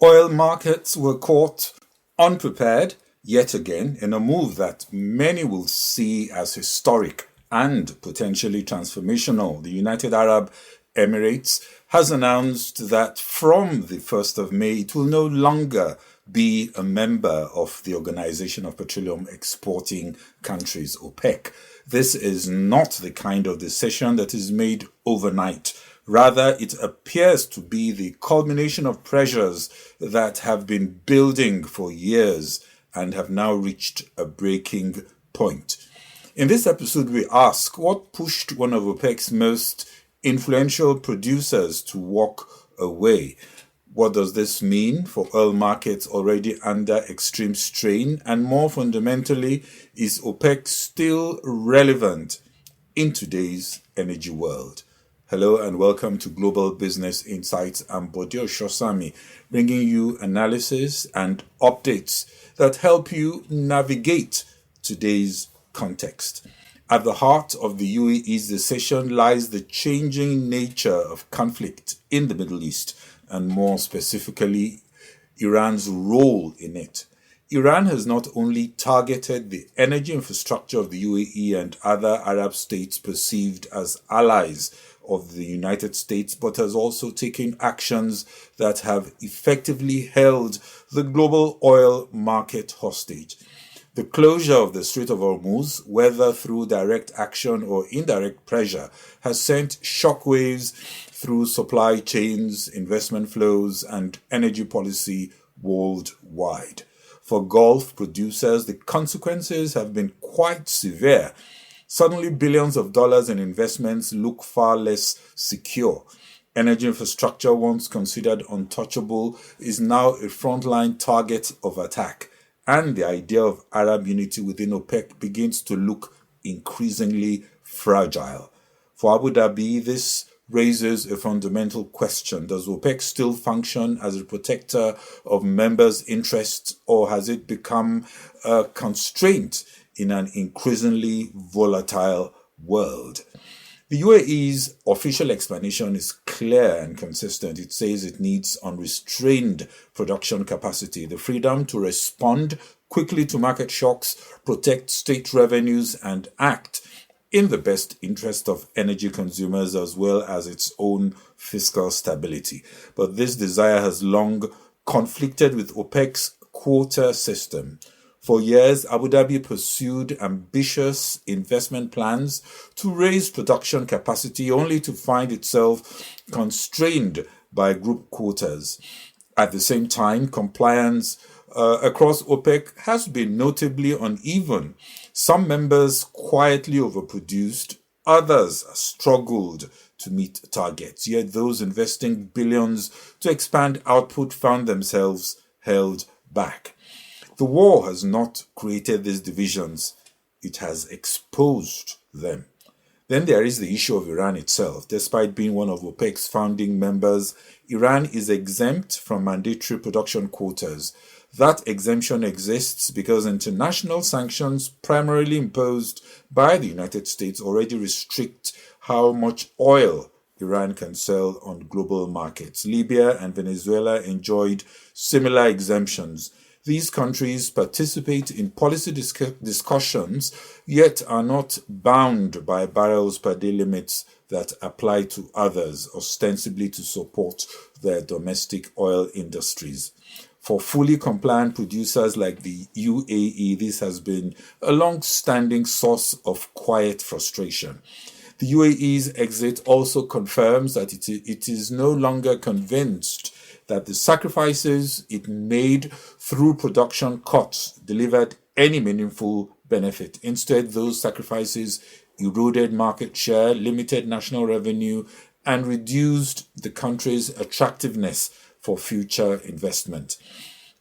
Oil markets were caught unprepared yet again in a move that many will see as historic and potentially transformational. The United Arab Emirates has announced that from the 1st of May, it will no longer be a member of the Organization of Petroleum Exporting Countries, OPEC. This is not the kind of decision that is made overnight. Rather, it appears to be the culmination of pressures that have been building for years and have now reached a breaking point. In this episode, we ask what pushed one of OPEC's most influential producers to walk away. What does this mean for oil markets already under extreme strain? And more fundamentally, is OPEC still relevant in today's energy world? Hello and welcome to Global Business Insights. I'm Bodio Shosami, bringing you analysis and updates that help you navigate today's context. At the heart of the UAE's decision lies the changing nature of conflict in the Middle East, and more specifically, Iran's role in it. Iran has not only targeted the energy infrastructure of the UAE and other Arab states perceived as allies of the United States, but has also taken actions that have effectively held the global oil market hostage. The closure of the Strait of Hormuz, whether through direct action or indirect pressure, has sent shockwaves through supply chains, investment flows, and energy policy worldwide. For Gulf producers, the consequences have been quite severe. Suddenly, billions of dollars in investments look far less secure. Energy infrastructure, once considered untouchable, is now a frontline target of attack. And the idea of Arab unity within OPEC begins to look increasingly fragile. For Abu Dhabi, this raises a fundamental question. Does OPEC still function as a protector of members' interests, or has it become a constraint in an increasingly volatile world? The UAE's official explanation is clear and consistent. It says it needs unrestrained production capacity, the freedom to respond quickly to market shocks, protect state revenues, and act in the best interest of energy consumers as well as its own fiscal stability. But this desire has long conflicted with OPEC's quota system. For years, Abu Dhabi pursued ambitious investment plans to raise production capacity only to find itself constrained by group quotas. At the same time, compliance across OPEC has been notably uneven. Some members quietly overproduced, others struggled to meet targets, yet those investing billions to expand output found themselves held back. The war has not created these divisions, it has exposed them. Then there is the issue of Iran itself. Despite being one of OPEC's founding members, Iran is exempt from mandatory production quotas. That exemption exists because international sanctions, primarily imposed by the United States, already restrict how much oil Iran can sell on global markets. Libya and Venezuela enjoyed similar exemptions. These countries participate in policy discussions, yet are not bound by barrels per day limits that apply to others, ostensibly to support their domestic oil industries. For fully compliant producers like the UAE, this has been a long-standing source of quiet frustration. The UAE's exit also confirms that it is no longer convinced that the sacrifices it made through production cuts delivered any meaningful benefit. Instead, those sacrifices eroded market share, limited national revenue, and reduced the country's attractiveness for future investment.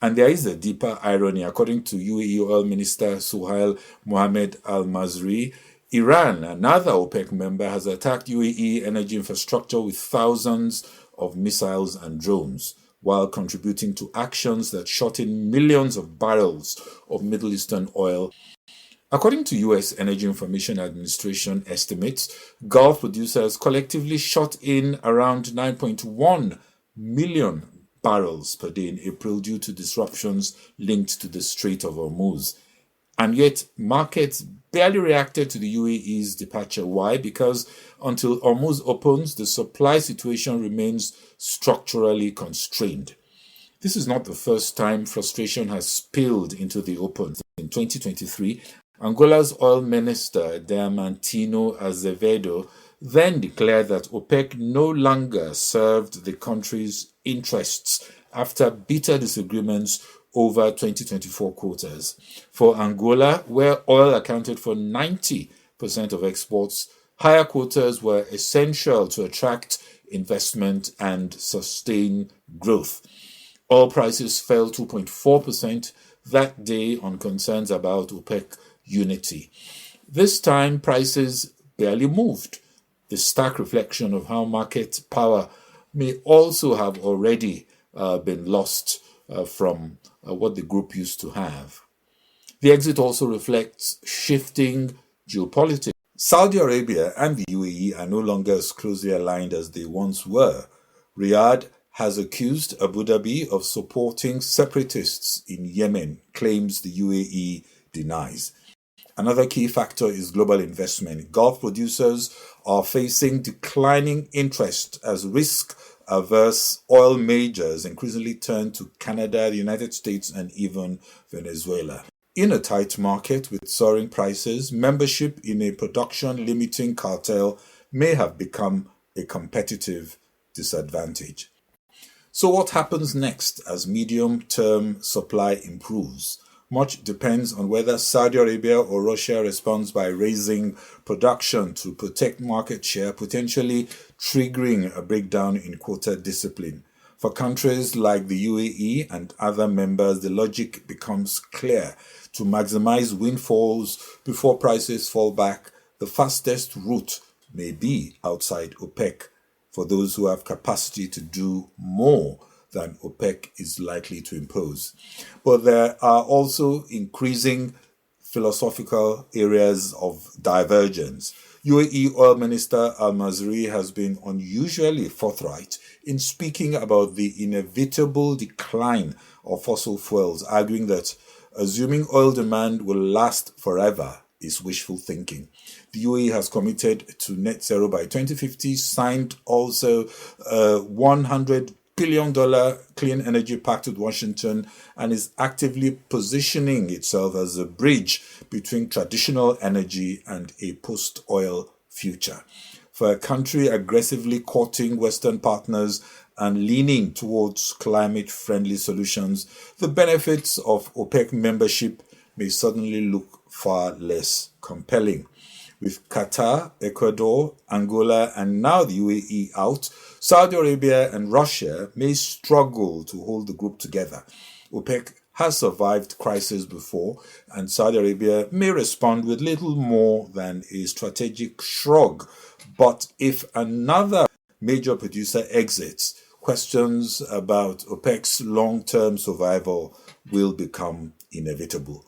And there is a deeper irony. According to UAE Oil Minister Suhail Mohammed Al-Mazri, Iran, another OPEC member, has attacked UAE energy infrastructure with thousands of missiles and drones, while contributing to actions that shot in millions of barrels of Middle Eastern oil. According to U.S. Energy Information Administration estimates, Gulf producers collectively shot in around 9.1 million barrels per day in April due to disruptions linked to the Strait of Hormuz. And yet, markets barely reacted to the UAE's departure. Why? Because until Hormuz opens, the supply situation remains structurally constrained. This is not the first time frustration has spilled into the open. In 2023, Angola's oil minister, Diamantino Azevedo, then declared that OPEC no longer served the country's interests after bitter disagreements over 2024 quotas. For Angola, where oil accounted for 90% of exports, higher quotas were essential to attract investment and sustain growth. Oil prices fell 2.4% that day on concerns about OPEC unity. This time, prices barely moved, the stark reflection of how market power may also have already been lost from what the group used to have. The exit also reflects shifting geopolitics. Saudi Arabia and the UAE are no longer as closely aligned as they once were. Riyadh has accused Abu Dhabi of supporting separatists in Yemen, claims the UAE denies. Another key factor is global investment. Gulf producers are facing declining interest as risk-averse oil majors increasingly turn to Canada, the United States, and even Venezuela. In a tight market with soaring prices, membership in a production-limiting cartel may have become a competitive disadvantage. So what happens next as medium-term supply improves? Much depends on whether Saudi Arabia or Russia responds by raising production to protect market share, potentially triggering a breakdown in quota discipline. For countries like the UAE and other members, the logic becomes clear. To maximize windfalls before prices fall back, the fastest route may be outside OPEC for those who have capacity to do more than OPEC is likely to impose. But there are also increasing philosophical areas of divergence. UAE Oil Minister Al-Mazri has been unusually forthright in speaking about the inevitable decline of fossil fuels, arguing that assuming oil demand will last forever is wishful thinking. The UAE has committed to net zero by 2050, signed also a $100 billion clean energy pact with Washington, and is actively positioning itself as a bridge between traditional energy and a post-oil future. For a country aggressively courting Western partners and leaning towards climate-friendly solutions, the benefits of OPEC membership may suddenly look far less compelling. With Qatar, Ecuador, Angola, and now the UAE out, Saudi Arabia and Russia may struggle to hold the group together. OPEC has survived crises before, and Saudi Arabia may respond with little more than a strategic shrug. But if another major producer exits, questions about OPEC's long-term survival will become inevitable.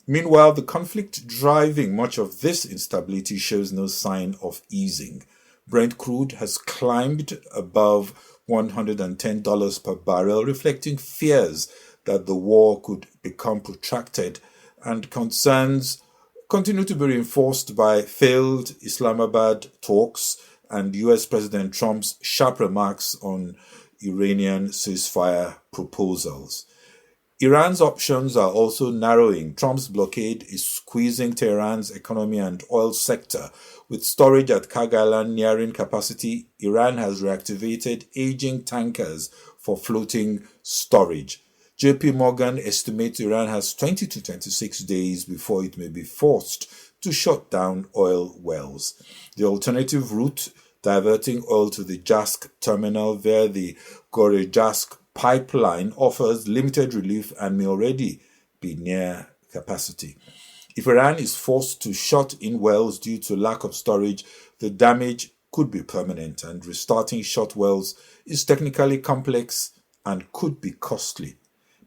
Meanwhile, the conflict driving much of this instability shows no sign of easing. Brent crude has climbed above $110 per barrel, reflecting fears that the war could become protracted, and concerns continue to be reinforced by failed Islamabad talks and US President Trump's sharp remarks on Iranian ceasefire proposals. Iran's options are also narrowing. Trump's blockade is squeezing Tehran's economy and oil sector. With storage at Kag Island nearing capacity, Iran has reactivated aging tankers for floating storage. JP Morgan estimates Iran has 20 to 26 days before it may be forced to shut down oil wells. The alternative route, diverting oil to the Jask terminal via the Gore-Jask pipeline, offers limited relief and may already be near capacity. If Iran is forced to shut in wells due to lack of storage, the damage could be permanent, and restarting shut wells is technically complex and could be costly.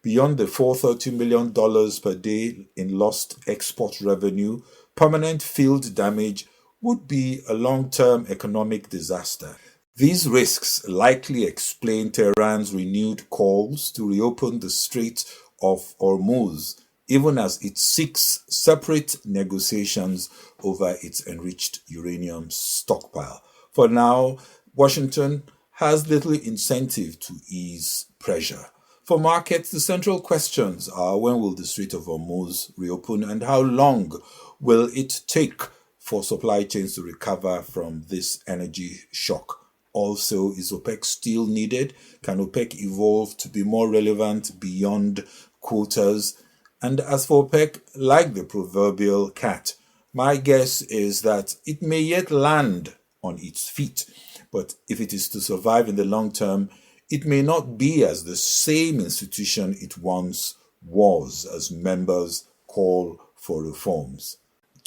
Beyond the $430 million per day in lost export revenue, permanent field damage would be a long-term economic disaster. These risks likely explain Tehran's renewed calls to reopen the Strait of Hormuz, even as it seeks separate negotiations over its enriched uranium stockpile. For now, Washington has little incentive to ease pressure. For markets, the central questions are: when will the Strait of Hormuz reopen, and how long will it take for supply chains to recover from this energy shock? Also, is OPEC still needed? Can OPEC evolve to be more relevant beyond quotas? And as for OPEC, like the proverbial cat, my guess is that it may yet land on its feet. But if it is to survive in the long term, it may not be as the same institution it once was, as members call for reforms.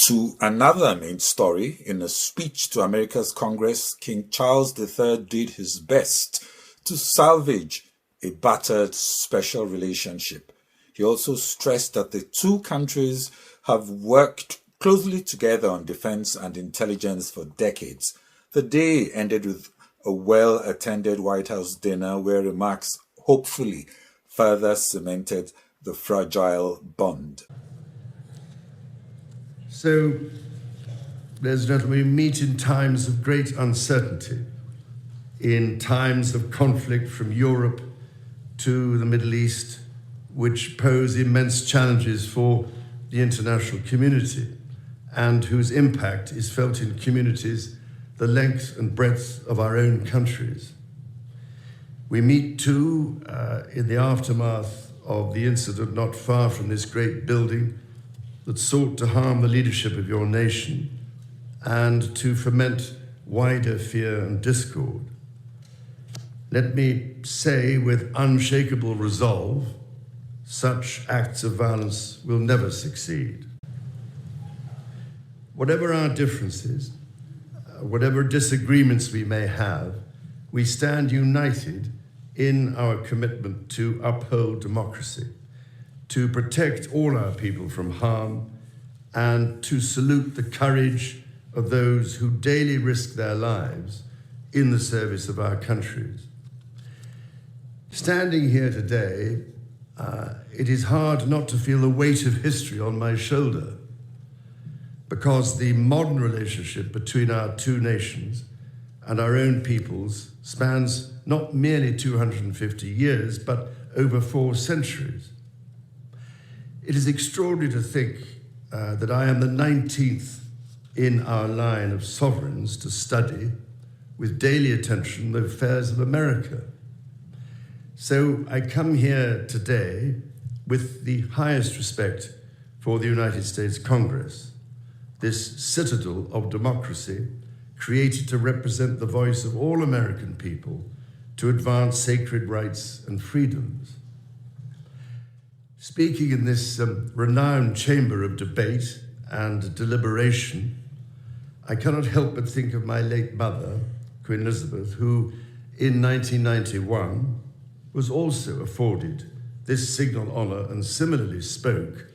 To another main story, in a speech to America's Congress, King Charles III did his best to salvage a battered special relationship. He also stressed that the two countries have worked closely together on defense and intelligence for decades. The day ended with a well-attended White House dinner where remarks hopefully further cemented the fragile bond. So, ladies and gentlemen, we meet in times of great uncertainty, in times of conflict from Europe to the Middle East, which pose immense challenges for the international community and whose impact is felt in communities the length and breadth of our own countries. We meet too in the aftermath of the incident not far from this great building that sought to harm the leadership of your nation and to foment wider fear and discord. Let me say with unshakable resolve, such acts of violence will never succeed. Whatever our differences, whatever disagreements we may have, we stand united in our commitment to uphold democracy, to protect all our people from harm, and to salute the courage of those who daily risk their lives in the service of our countries. Standing here today, it is hard not to feel the weight of history on my shoulder, because the modern relationship between our two nations and our own peoples spans not merely 250 years, but over 4 centuries. It is extraordinary to think that I am the 19th in our line of sovereigns to study with daily attention the affairs of America. So I come here today with the highest respect for the United States Congress, this citadel of democracy created to represent the voice of all American people to advance sacred rights and freedoms. Speaking in this renowned chamber of debate and deliberation, I cannot help but think of my late mother, Queen Elizabeth, who in 1991 was also afforded this signal honor and similarly spoke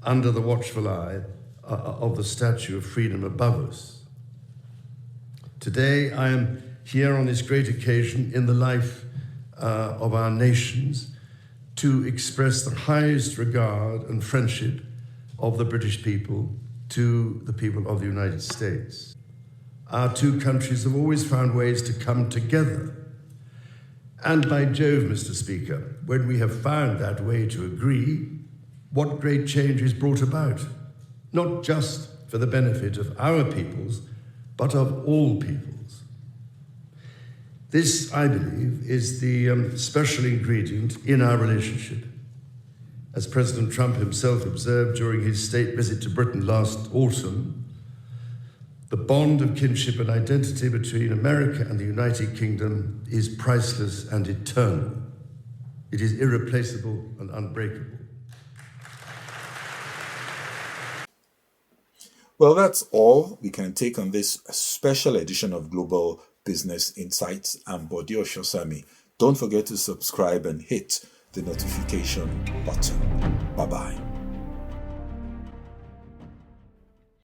under the watchful eye of the Statue of Freedom above us. Today, I am here on this great occasion in the life of our nations to express the highest regard and friendship of the British people to the people of the United States. Our two countries have always found ways to come together. And by Jove, Mr. Speaker, when we have found that way to agree, what great change is brought about, not just for the benefit of our peoples, but of all peoples. This, I believe, is the special ingredient in our relationship. As President Trump himself observed during his state visit to Britain last autumn, the bond of kinship and identity between America and the United Kingdom is priceless and eternal. It is irreplaceable and unbreakable. Well, that's all we can take on this special edition of Global Business Insights. I'm Bode Oshosami. Don't forget to subscribe and hit the notification button. Bye-bye.